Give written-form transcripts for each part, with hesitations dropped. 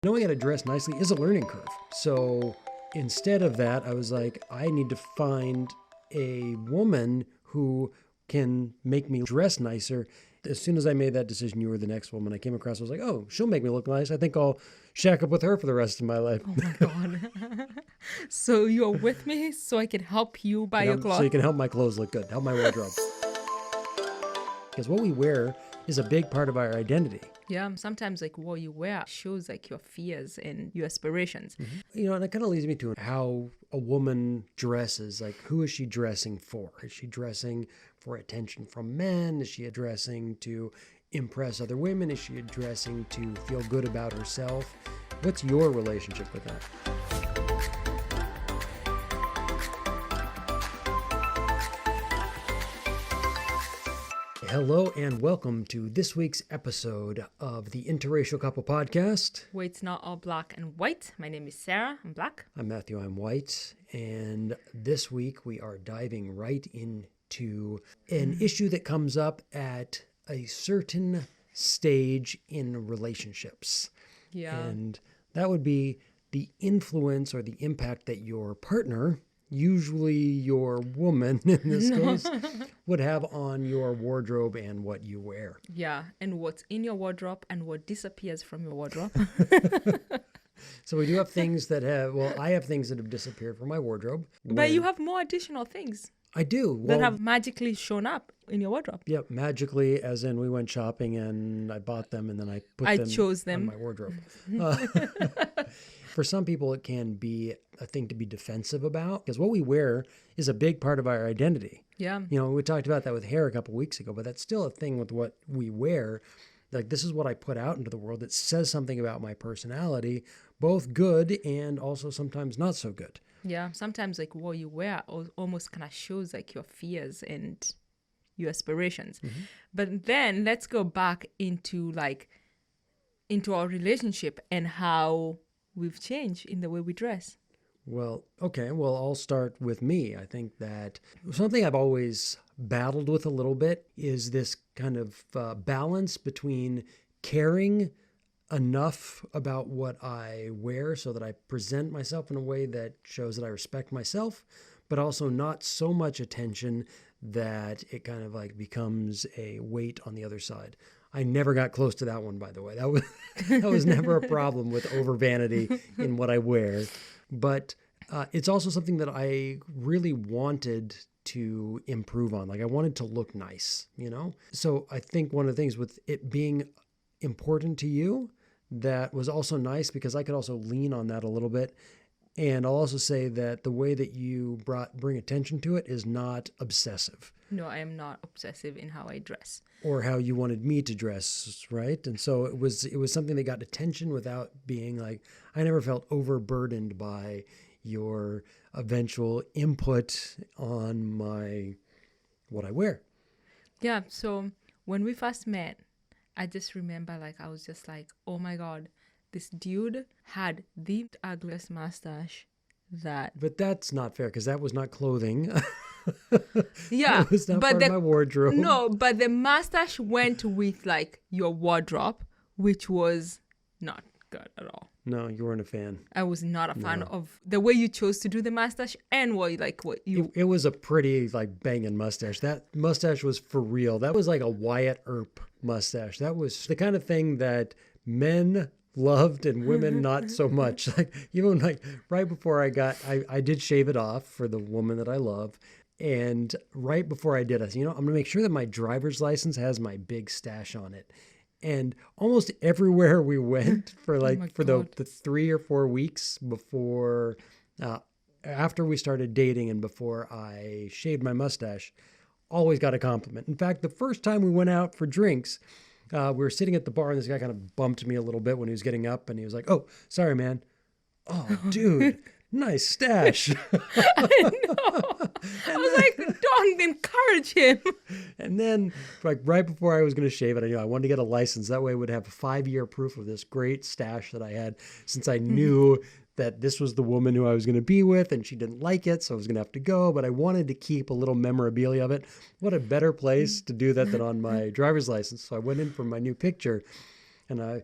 Knowing how to dress nicely is a learning curve. So instead of that, I was like, I need to find a woman who can make me dress nicer. As soon as I made that decision, you were the next woman I came across. I was like, oh, she'll make me look nice. I think I'll shack up with her for the rest of my life. Oh my God. So you're with me so I can help you buy your clothes? So you can help my clothes look good, help my wardrobe. Because what we wear is a big part of our identity. Yeah, sometimes like what you wear shows like your fears and your aspirations. Mm-hmm. You know, and that kind of leads me to how a woman dresses. Like, who is she dressing for? Is she dressing for attention from men? Is she dressing to impress other women? Is she dressing to feel good about herself? What's your relationship with that? Hello and welcome to this week's episode of the Interracial Couple Podcast. Where it's not all black and white. My name is Cera. I'm black. I'm Matthew. I'm white. And this week we are diving right into an issue that comes up at a certain stage in relationships. Yeah. And that would be the influence or the impact that your partner, usually your woman in this case, would have on your wardrobe and what you wear. Yeah, and what's in your wardrobe and what disappears from your wardrobe. So we do have things that have, well, I have things that have disappeared from my wardrobe. But you have more additional things I do. that have magically shown up in your wardrobe. Yeah, magically, as in we went shopping and I bought them and then I chose them on my wardrobe. For some people, it can be a thing to be defensive about because what we wear is a big part of our identity. Yeah. You know, we talked about that with hair a couple weeks ago, but that's still a thing with what we wear. Like, this is what I put out into the world that says something about my personality, both good and also sometimes not so good. Yeah, sometimes like what you wear almost kind of shows like your fears and your aspirations. Mm-hmm. But then let's go back into our relationship and how we've changed in the way we dress. Well, okay. Well, I'll start with me. I think that something I've always battled with a little bit is this kind of balance between caring enough about what I wear so that I present myself in a way that shows that I respect myself, but also not so much attention that it kind of like becomes a weight on the other side. I never got close to that one, by the way. That was never a problem with over vanity in what I wear. But it's also something that I really wanted to improve on. Like, I wanted to look nice, you know? So I think one of the things with it being important to you that was also nice because I could also lean on that a little bit. And I'll also say that the way that you bring attention to it is not obsessive. No, I am not obsessive in how I dress. Or how you wanted me to dress, right? And so it was something that got attention without being like, I never felt overburdened by your eventual input on what I wear. Yeah, so when we first met, I just remember I was just like, oh my God, this dude had the ugliest mustache that... But that's not fair because that was not clothing. Yeah. That was not part of my wardrobe. No, but the mustache went with your wardrobe, which was not good at all. No, you weren't a fan. I was not a fan of the way you chose to do the mustache and what you... It was a pretty banging mustache. That mustache was for real. That was like a Wyatt Earp mustache. That was the kind of thing that loved and women not so much. Even right before I did shave it off for the woman that I love. And right before I did, I said, I'm going to make sure that my driver's license has my big stash on it. And almost everywhere we went for the 3 or 4 weeks before, after we started dating and before I shaved my mustache, always got a compliment. In fact, the first time we went out for drinks, we were sitting at the bar and this guy kind of bumped me a little bit when he was getting up and he was like, "Oh, sorry, man." "Oh, dude, nice stash." I know. I was like, don't encourage him. And then right before I was going to shave it, I wanted to get a license. That way I would have a 5-year proof of this great stash that I had since I knew that this was the woman who I was going to be with and she didn't like it. So I was going to have to go, but I wanted to keep a little memorabilia of it. What a better place to do that than on my driver's license. So I went in for my new picture And I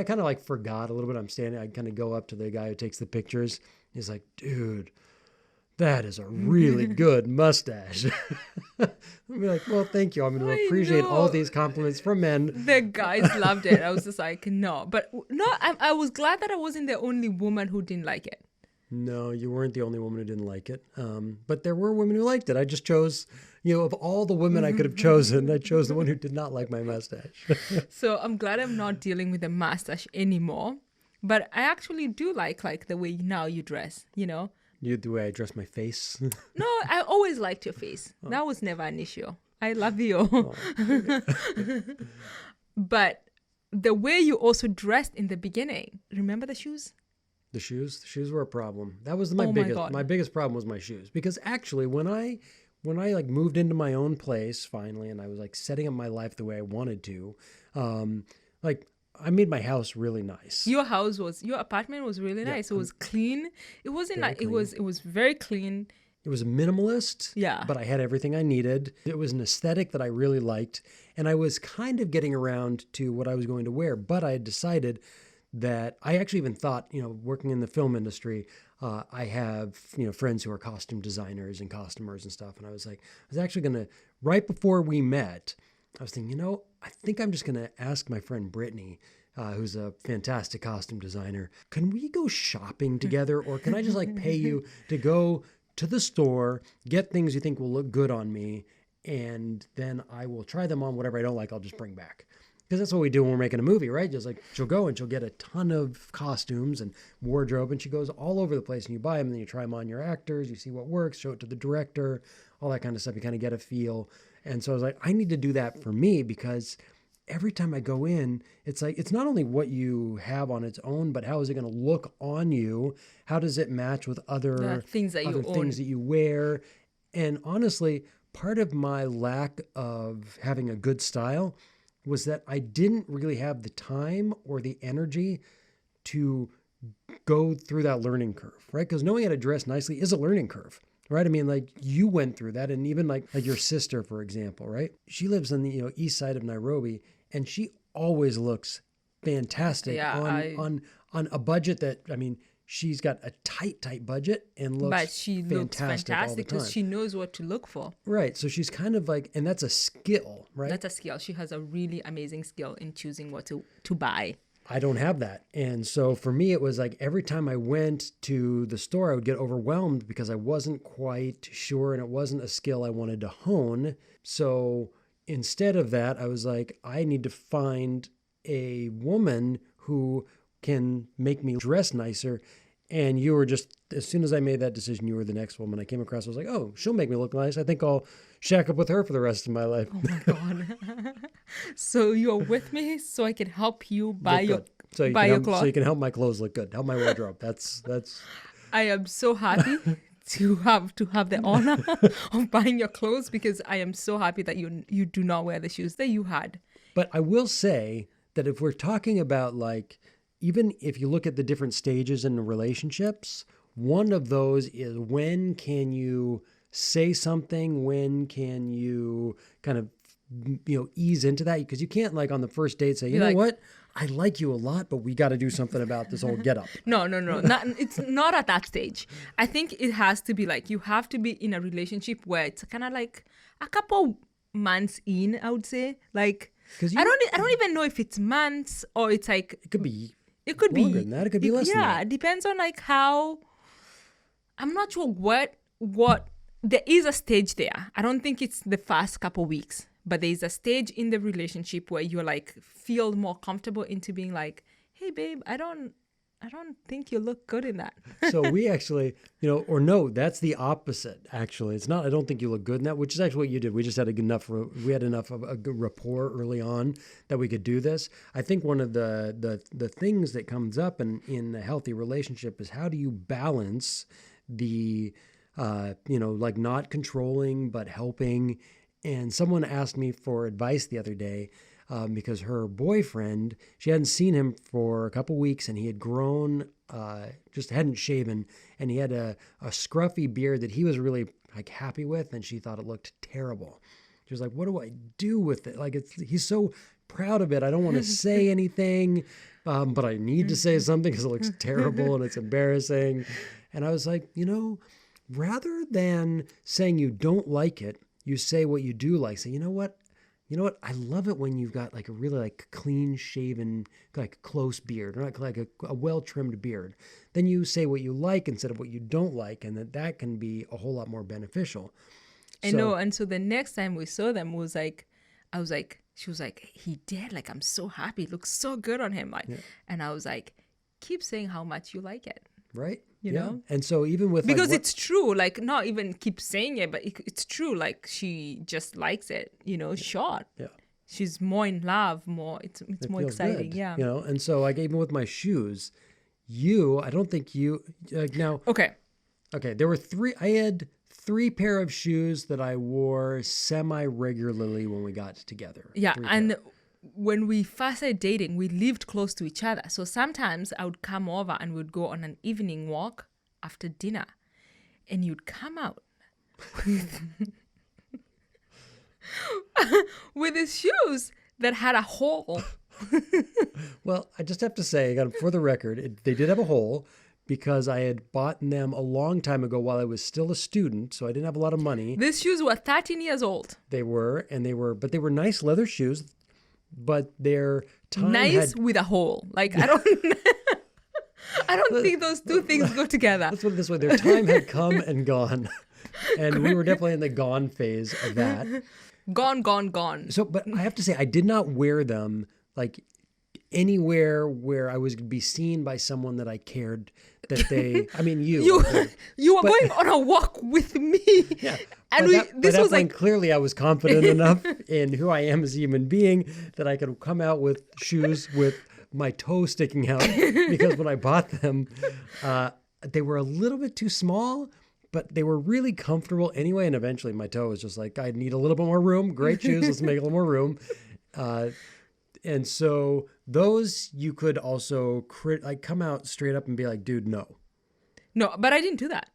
kind of like forgot a little bit. I kind of go up to the guy who takes the pictures. He's like, dude, that is a really good mustache. I'll be like, well, thank you. I'm going to appreciate all these compliments from men. The guys loved it. I was just like, no. But no, I was glad that I wasn't the only woman who didn't like it. No, you weren't the only woman who didn't like it. But there were women who liked it. I just chose, of all the women I could have chosen, I chose the one who did not like my mustache. So I'm glad I'm not dealing with a mustache anymore. But I actually do like the way now you dress, The way I dress my face. No, I always liked your face. Oh. That was never an issue. I love you. Oh. But the way you also dressed in the beginning, remember the shoes? The shoes were a problem. That was my biggest problem was my shoes. Because actually when I like moved into my own place finally, and I was like setting up my life the way I wanted to, I made my house really nice. Your apartment was really nice. It was clean. It wasn't like clean. It was very clean. It was minimalist. Yeah. But I had everything I needed. It was an aesthetic that I really liked. And I was kind of getting around to what I was going to wear, but I had decided that I actually even thought, working in the film industry, I have, friends who are costume designers and costumers and stuff. And I was actually going to, right before we met, I was thinking, I think I'm just going to ask my friend Brittany, who's a fantastic costume designer, can we go shopping together? Or can I just pay you to go to the store, get things you think will look good on me, and then I will try them on. Whatever I don't like, I'll just bring back. Because that's what we do when we're making a movie, right? Just she'll go and she'll get a ton of costumes and wardrobe, and she goes all over the place, and you buy them, and then you try them on your actors, you see what works, show it to the director, all that kind of stuff. You kind of get a feel. And so I was like, I need to do that for me, because every time I go in, it's not only what you have on its own, but how is it going to look on you? How does it match with other things that you wear? And honestly, part of my lack of having a good style was that I didn't really have the time or the energy to go through that learning curve, right? Because knowing how to dress nicely is a learning curve, right? I mean, you went through that, and even like your sister, for example, right? She lives on the east side of Nairobi, and she always looks fantastic on a budget that, she's got a tight budget and looks but she looks fantastic because she knows what to look for. Right. So she's kind of and that's a skill, right? That's a skill. She has a really amazing skill in choosing what to buy. I don't have that. And so for me, it was every time I went to the store, I would get overwhelmed because I wasn't quite sure, and it wasn't a skill I wanted to hone. So instead of that, I was like, I need to find a woman who can make me dress nicer. And you were just, as soon as I made that decision, you were the next woman I came across. I was like, oh, she'll make me look nice. I think I'll shack up with her for the rest of my life. Oh my God. So you're with me so I can help you buy your clothes. So you can help my clothes look good. Help my wardrobe. That's. I am so happy to have the honor of buying your clothes, because I am so happy that you do not wear the shoes that you had. But I will say that if we're talking about even if you look at the different stages in the relationships, one of those is when can you say something? When can you kind of, ease into that? Because you can't on the first date say, you know what? I like you a lot, but we got to do something about this whole get up. No. It's not at that stage. I think it has to be you have to be in a relationship where it's kind of a couple months in, I would say. I don't even know if it's months or it's it could be. It could longer be than that. It could be less than that. Yeah, it depends on how. I'm not sure what there is a stage there. I don't think it's the first couple weeks, but there is a stage in the relationship where you're feel more comfortable into being hey babe, I don't think you look good in that. So we actually, or no, that's the opposite. Actually, it's not. I don't think you look good in that, which is actually what you did. We just had enough of a good rapport early on that we could do this. I think one of the things that comes up in a healthy relationship is how do you balance the, not controlling but helping. And someone asked me for advice the other day. Because her boyfriend, she hadn't seen him for a couple weeks, and he had grown, just hadn't shaven, and he had a scruffy beard that he was really happy with, and she thought it looked terrible. She was like, what do I do with it? He's so proud of it. I don't want to say anything, but I need to say something because it looks terrible and it's embarrassing. And I was like, rather than saying you don't like it, you say what you do like. Say, you know what? I love it when you've got like a really like clean shaven, like close beard, or like a well-trimmed beard. Then you say what you like instead of what you don't like, and that can be a whole lot more beneficial. I know. And so the next time we saw them was like, she was like, he did. Like, I'm so happy. It looks so good on him. Like, and I was like, keep saying how much you like it. Right. You know? And so even with because it's true, like not even keep saying it, but it's true. Like she just likes it, short. Yeah. She's more in love, it's more exciting. Good, yeah. And so like even with my shoes, I don't think you now. Okay. There were I had 3 pair of shoes that I wore semi-regularly when we got together. Yeah. And when we first started dating, we lived close to each other. So sometimes I would come over and we'd go on an evening walk after dinner. And you'd come out with his shoes that had a hole. Well, I just have to say, for the record, they did have a hole because I had bought them a long time ago while I was still a student. So I didn't have a lot of money. These shoes were 13 years old. They were nice leather shoes. But their time with a hole. Like, I don't think those two things go together. Let's put it this way. Their time had come and gone. And we were definitely in the gone phase of that. Gone. So, but I have to say, I did not wear them like anywhere where I was going to be seen by someone that I cared that they, I mean, you were going on a walk with me. Yeah. And this was like, clearly I was confident enough in who I am as a human being that I could come out with shoes with my toe sticking out because when I bought them, they were a little bit too small, but they were really comfortable anyway. And eventually my toe was just like, I need a little bit more room. Great shoes. Let's make a little more room. And so those you could also come out straight up and be like, dude, no. No, but I didn't do that.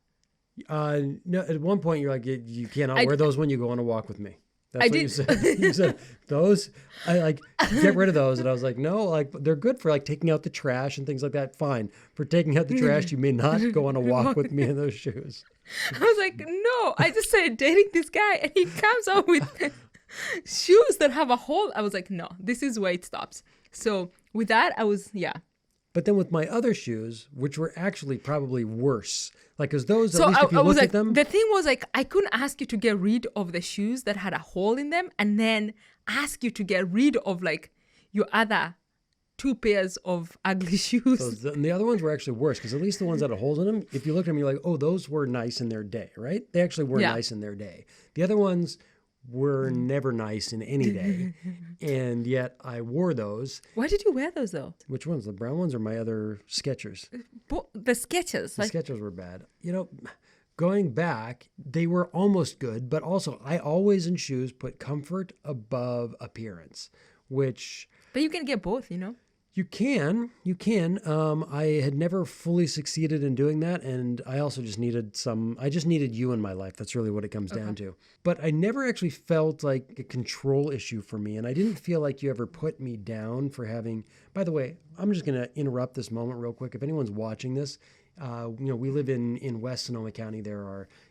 No, at one point you're like, you cannot wear those when you go on a walk with me. That's what you said. You said those, get rid of those. And I was like, no, like they're good for like taking out the trash and things like that. Fine. For taking out the trash, you may not go on a walk with me in those shoes. I was like, no, I just started dating this guy and he comes out with shoes that have a hole. I was like, no, this is where it stops. So with that, But then with my other shoes, which were actually probably worse, because those, at least if you look at them. The thing was I couldn't ask you to get rid of the shoes that had a hole in them and then ask you to get rid of your other 2 pairs of ugly shoes. And the other ones were actually worse because at least the ones that had holes in them, if you look at them, you're like, oh, those were nice in their day, right? They actually were nice in their day. The other ones were never nice in any day. And yet I wore those. Why did you wear those though? Which ones? The brown ones or my other Skechers? The Skechers. The Skechers were bad. Going back, they were almost good, but also I always in shoes put comfort above appearance, which... But you can get both, You can. I had never fully succeeded in doing that. And I also just needed you in my life. That's really what it comes down to. But I never actually felt like a control issue for me. And I didn't feel like you ever put me down for having, by the way, I'm just going to interrupt this moment real quick. If anyone's watching this, we live in West Sonoma County.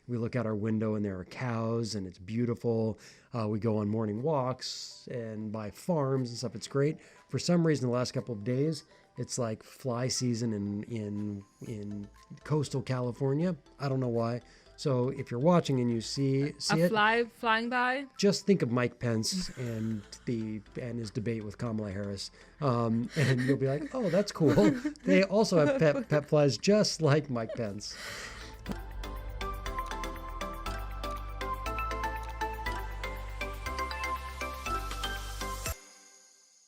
We look out our window and there are cows and it's beautiful. We go on morning walks and by farms and stuff. It's great. For some reason, the last couple of days, it's like fly season in coastal California. I don't know why. So if you're watching and you see a fly flying by, just think of Mike Pence and his debate with Kamala Harris, and you'll be like, oh, that's cool. They also have pet flies just like Mike Pence.